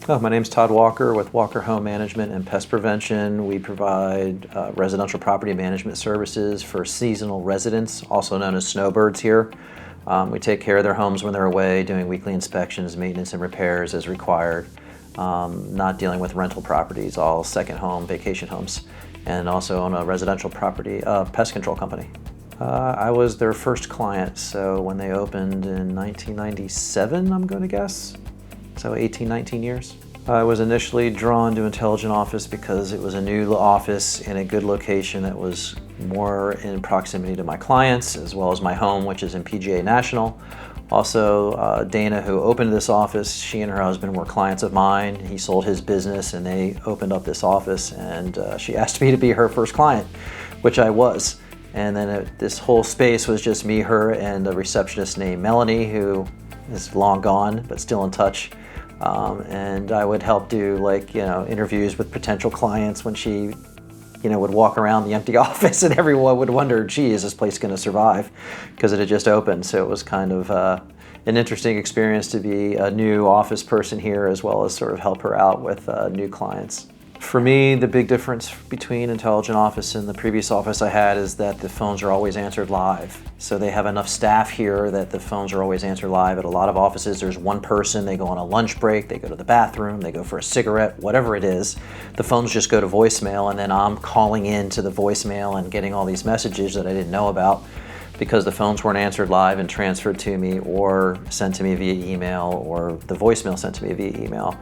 Oh, my name's Todd Walker with Walker Home Management and Pest Prevention. We provide residential property management services for seasonal residents, also known as snowbirds here. We take care of their homes when they're away, doing weekly inspections, maintenance, and repairs as required. Not dealing with rental properties, all second home, vacation homes, and also own a residential property pest control company. I was their first client, so when they opened in 1997, I'm going to guess. So 18, 19 years. I was initially drawn to Intelligent Office because it was a new office in a good location that was more in proximity to my clients as well as my home, which is in PGA National. Also, Dana, who opened this office, she and her husband were clients of mine. He sold his business and they opened up this office, and she asked me to be her first client, which I was. And then this whole space was just me, her, and a receptionist named Melanie, who is long gone but still in touch. And I would help do interviews with potential clients when she would walk around the empty office, and everyone would wonder, gee, is this place going to survive? Because it had just opened. So it was kind of an interesting experience to be a new office person here, as well as sort of help her out with new clients. For me, the big difference between Intelligent Office and the previous office I had is that the phones are always answered live. So they have enough staff here that the phones are always answered live. At a lot of offices, there's one person, they go on a lunch break, they go to the bathroom, they go for a cigarette, whatever it is. The phones just go to voicemail, and then I'm calling in to the voicemail and getting all these messages that I didn't know about because the phones weren't answered live and transferred to me or sent to me via email, or the voicemail sent to me via email.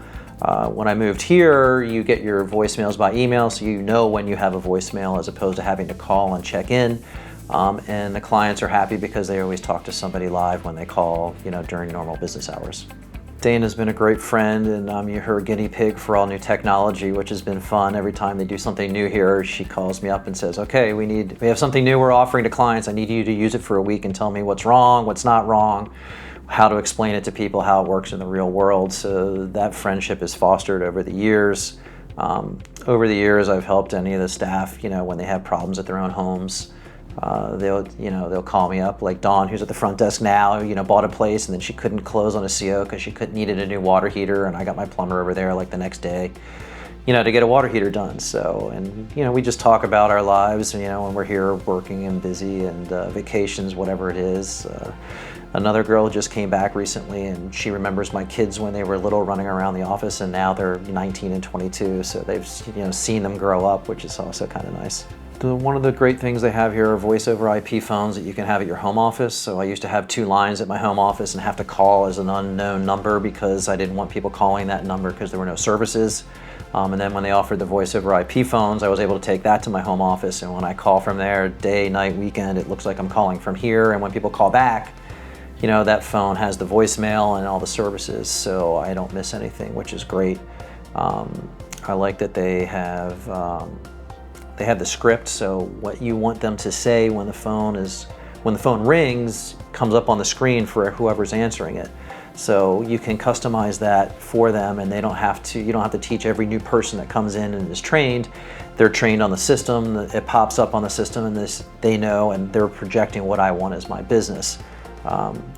When I moved here, you get your voicemails by email, so you know when you have a voicemail as opposed to having to call and check in. And the clients are happy because they always talk to somebody live when they call, during normal business hours. Dana's been a great friend, and I'm her guinea pig for all new technology, which has been fun. Every time they do something new here, she calls me up and says, okay, we have something new we're offering to clients. I need you to use it for a week and tell me what's wrong, what's not wrong, how to explain it to people, how it works in the real world. So that friendship is fostered over the years. Over the years, I've helped any of the staff, when they have problems at their own homes. They'll call me up, like Dawn, who's at the front desk now, bought a place and then she couldn't close on a CO because she needed a new water heater, and I got my plumber over there the next day, to get a water heater done. So, and we just talk about our lives, when we're here working and busy, and vacations, whatever it is. Another girl just came back recently, and she remembers my kids when they were little running around the office, and now they're 19 and 22, so they've seen them grow up, which is also kind of nice. One of the great things they have here are voice over IP phones that you can have at your home office. So I used to have 2 lines at my home office and have to call as an unknown number because I didn't want people calling that number because there were no services. And then when they offered the voice over IP phones, I was able to take that to my home office, and when I call from there, day, night, weekend, it looks like I'm calling from here. And when people call back, that phone has the voicemail and all the services, so I don't miss anything, which is great. I like that they have the script, so what you want them to say when the phone rings comes up on the screen for whoever's answering it. So you can customize that for them, and you don't have to teach every new person that comes in and is trained. They're trained on the system, it pops up on the system, and they know, and they're projecting what I want as my business.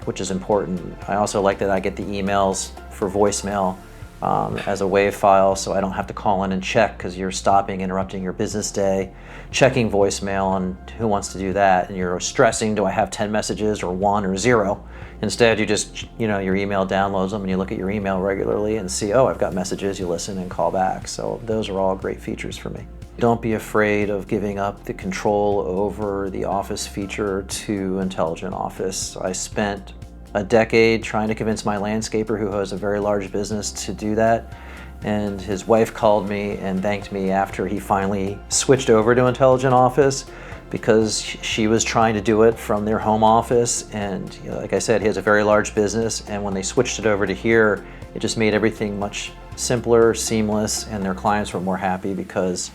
Which is important. I also like that I get the emails for voicemail as a WAV file, so I don't have to call in and check because you're interrupting your business day, checking voicemail, and who wants to do that? And you're stressing, do I have 10 messages or 1 or 0? Instead, you just, your email downloads them and you look at your email regularly and see, oh, I've got messages, you listen and call back. So those are all great features for me. Don't be afraid of giving up the control over the Office feature to Intelligent Office. I spent a decade trying to convince my landscaper, who has a very large business, to do that. And his wife called me and thanked me after he finally switched over to Intelligent Office, because she was trying to do it from their home office. And like I said, he has a very large business. And when they switched it over to here, it just made everything much simpler, seamless, and their clients were more happy because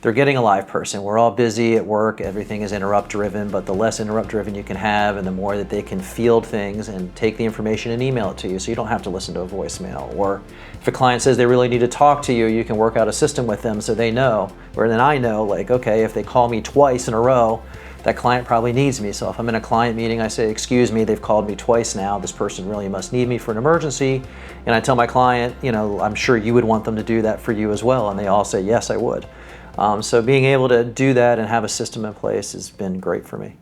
they're getting a live person. We're all busy at work, everything is interrupt driven, but the less interrupt driven you can have, and the more that they can field things and take the information and email it to you, so you don't have to listen to a voicemail. Or if a client says they really need to talk to you, you can work out a system with them so they know, or then I know, like, okay, if they call me twice in a row, that client probably needs me. So if I'm in a client meeting, I say, excuse me, they've called me twice now. This person really must need me for an emergency. And I tell my client, I'm sure you would want them to do that for you as well. And they all say, yes, I would. So being able to do that and have a system in place has been great for me.